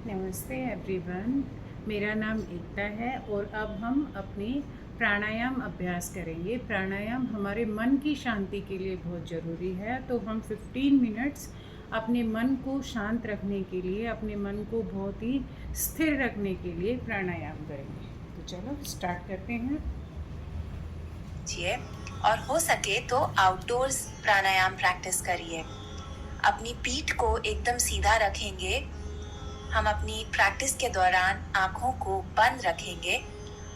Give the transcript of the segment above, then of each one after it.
नमस्ते एवरीवन। मेरा नाम एकता है और अब हम अपनी प्राणायाम अभ्यास करेंगे। प्राणायाम हमारे मन की शांति के लिए बहुत ज़रूरी है, तो हम 15 मिनट्स अपने मन को शांत रखने के लिए, अपने मन को बहुत ही स्थिर रखने के लिए प्राणायाम करेंगे। तो चलो स्टार्ट करते हैं। और हो सके तो आउटडोर्स प्राणायाम प्रैक्टिस करिए। अपनी पीठ को एकदम सीधा रखेंगे। हम अपनी प्रैक्टिस के दौरान आंखों को बंद रखेंगे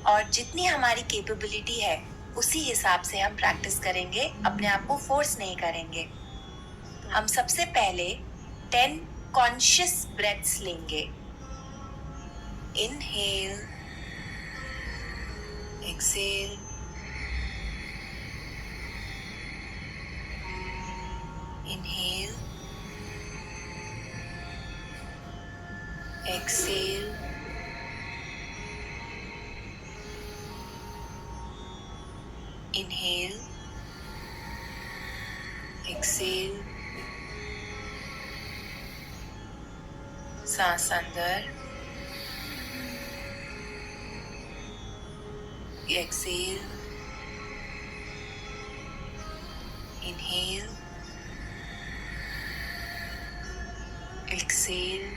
और जितनी हमारी कैपेबिलिटी है उसी हिसाब से हम प्रैक्टिस करेंगे, अपने आप को फोर्स नहीं करेंगे। हम सबसे पहले 10 कॉन्शियस ब्रेथ्स लेंगे। Inhale, exhale, inhale, exhale, inhale, exhale, सांस अंदर, exhale, inhale, exhale,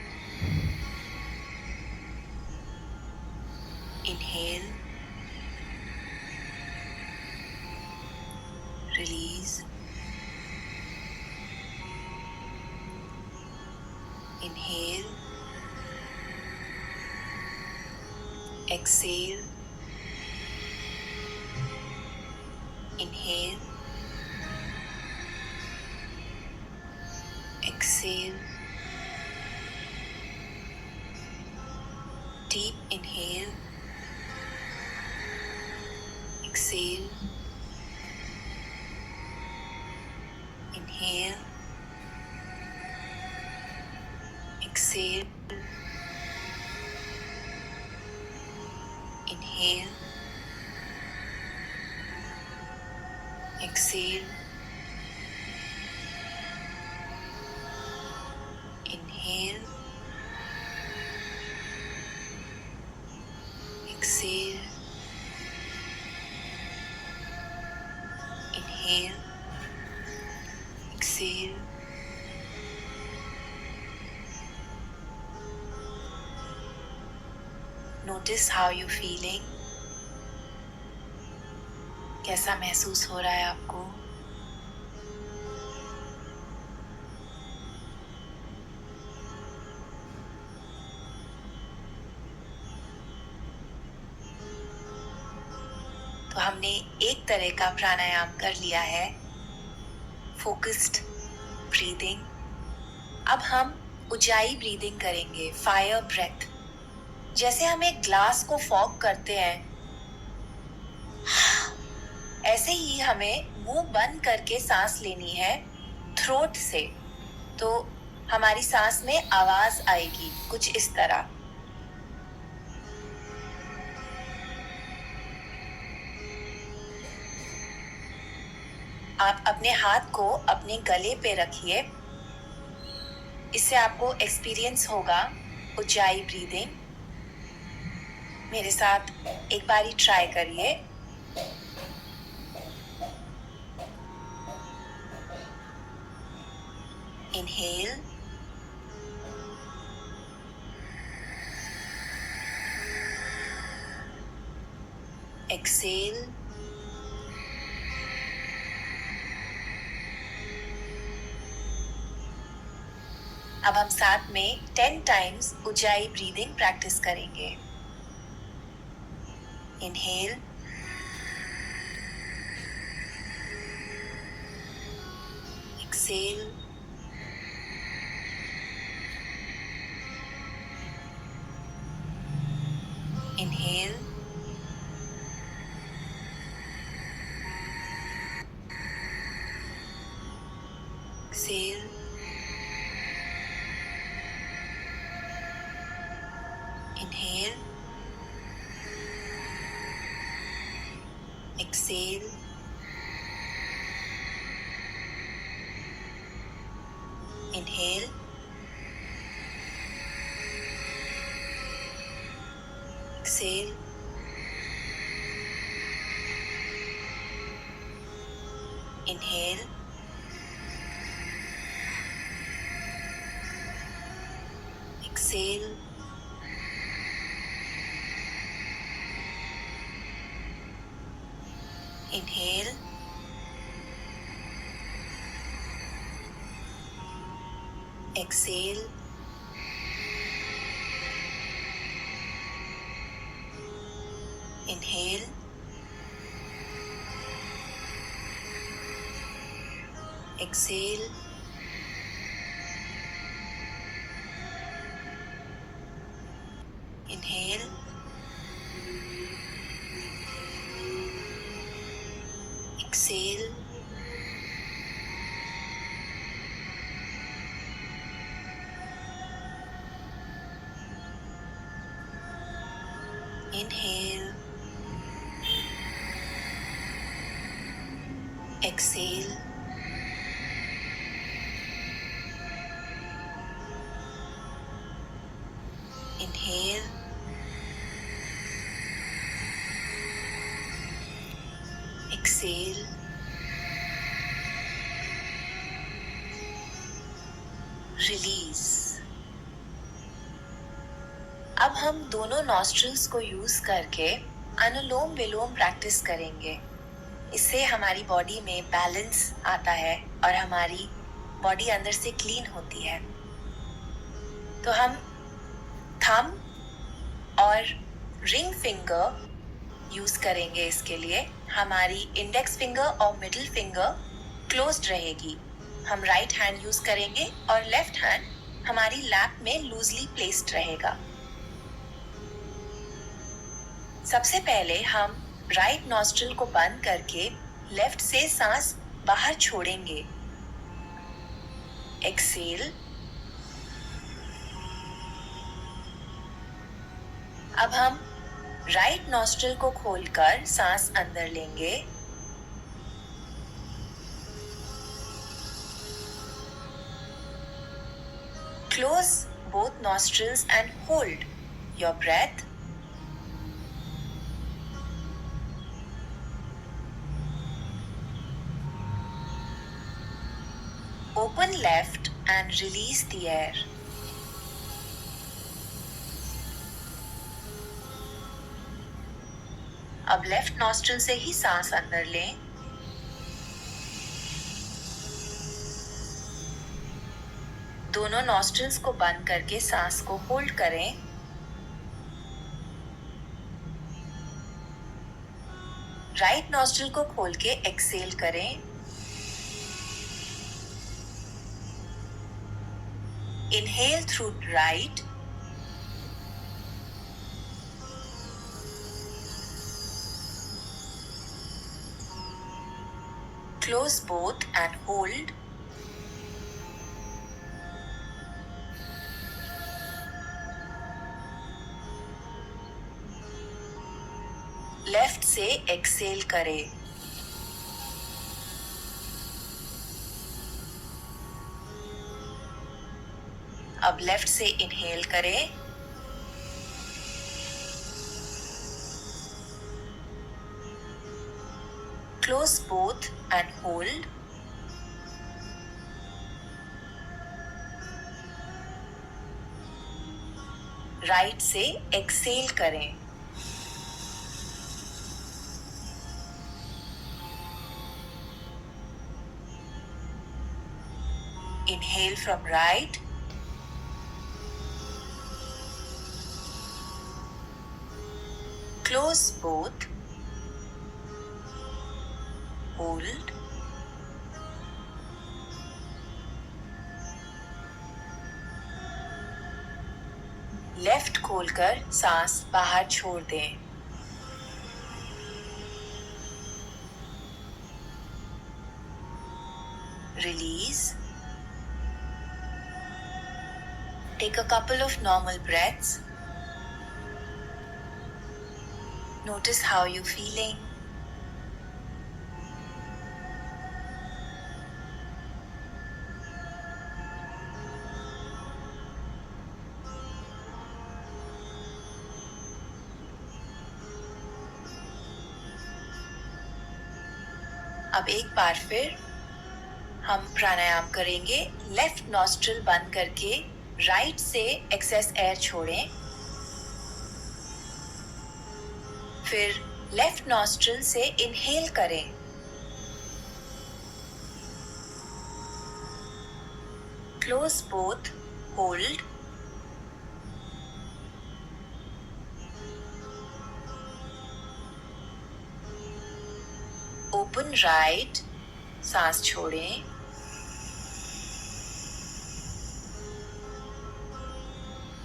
inhale, release, inhale, exhale, inhale, exhale, deep inhale, exhale, inhale, exhale, inhale, exhale, inhale, exhale, inhale, exhale, notice how you're feeling. कैसा महसूस हो रहा है आपको? तो हमने एक तरह का प्राणायाम कर लिया है, फोकस्ड ब्रीदिंग। अब हम ऊंचाई ब्रीदिंग करेंगे, फायर ब्रेथ। जैसे हम एक ग्लास को फॉग करते हैं, ऐसे ही हमें मुंह बंद करके सांस लेनी है थ्रोट से। तो हमारी सांस में आवाज आएगी कुछ इस तरह। आप अपने हाथ को अपने गले पे रखिए। इससे आपको एक्सपीरियंस होगा ऊंचाई ब्रीदिंग। मेरे साथ एक बारी ट्राई करिए। इनहेल, एक्सेल, अब हम साथ में 10 टाइम्स ऊंचाई ब्रीदिंग प्रैक्टिस करेंगे। Inhale, exhale, inhale, exhale, inhale, exhale, inhale, exhale, inhale, exhale, inhale, exhale, inhale, exhale, inhale, exhale, inhale, exhale, inhale, exhale, release. अब हम दोनों नॉस्ट्रल्स को यूज करके अनुलोम विलोम प्रैक्टिस करेंगे। इससे हमारी बॉडी में बैलेंस आता है और हमारी बॉडी अंदर से क्लीन होती है। तो हम थंब और रिंग फिंगर यूज करेंगे। इसके लिए हमारी इंडेक्स फिंगर और मिडिल फिंगर क्लोज्ड रहेगी। हम राइट हैंड यूज करेंगे और लेफ्ट हैंड हमारी लैप में लूजली प्लेस्ड रहेगा। सबसे पहले हम राइट नॉस्ट्रिल को बंद करके लेफ्ट से सांस बाहर छोड़ेंगे। एक्सेल। अब हम राइट नॉस्ट्रिल को खोलकर सांस अंदर लेंगे। Close both nostrils and hold your breath. Open left and release the air. अब लेफ्ट नॉस्ट्रिल से ही सांस अंदर लें। दोनों नॉस्ट्रिल्स को बंद करके सांस को होल्ड करें। राइट नॉस्ट्रिल को खोल के एक्सेल करें। Inhale through right. Close both and hold. Left से एक्सेल करें। अब लेफ्ट से इनहेल करें। Close both and hold. Right से एक्सेल करें। Inhale from right. Close both. Hold. Left खोलकर सांस बाहर छोड़ दें। Release. Take a couple of normal breaths. Notice how you're feeling. अब एक बार फिर हम प्राणायाम करेंगे। लेफ्ट नॉस्ट्रिल बंद करके राइट से एक्सेस एयर छोड़ें। फिर लेफ्ट नॉस्ट्रिल से इनहेल करें। Close both, hold. Open right, सांस छोड़ें।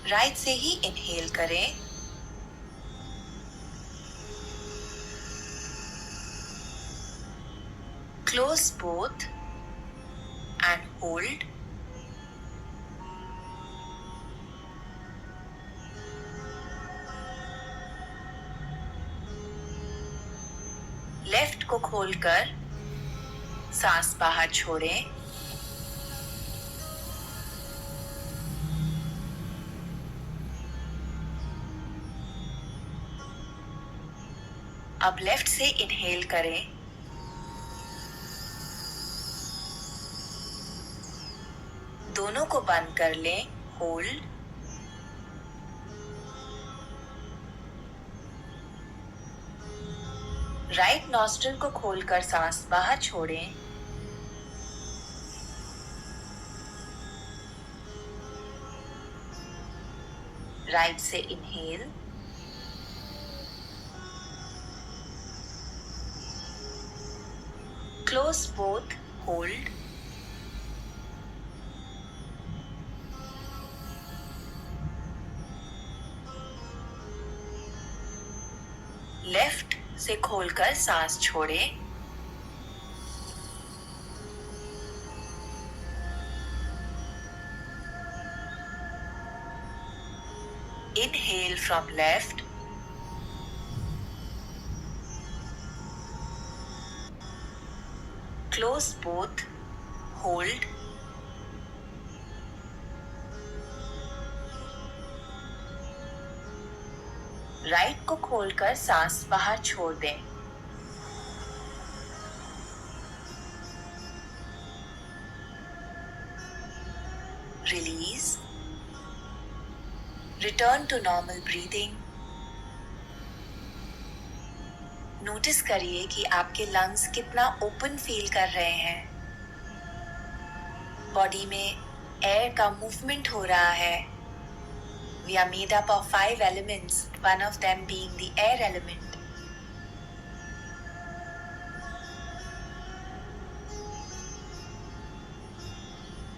राइट से ही इनहेल करें। Close both and hold. Left को खोलकर सांस बाहर छोड़ें। अब लेफ्ट से इनहेल करें। दोनों को बंद कर लें, होल्ड। राइट नॉस्ट्रिल को खोलकर सांस बाहर छोड़ें। राइट से inhale. Close both, hold. Left से खोलकर सांस छोड़ें। Inhale from left. Close both, hold. Right को खोलकर सांस बाहर छोड़ दें। Release. Return to normal breathing. Notice करिए कि आपके लंग्स कितना ओपन फील कर रहे हैं। बॉडी में एयर का मूवमेंट हो रहा है। We are made up of 5 elements, one of them being the air element.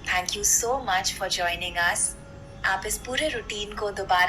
Thank you so much for joining us. आप इस पूरे रूटीन को दोबारा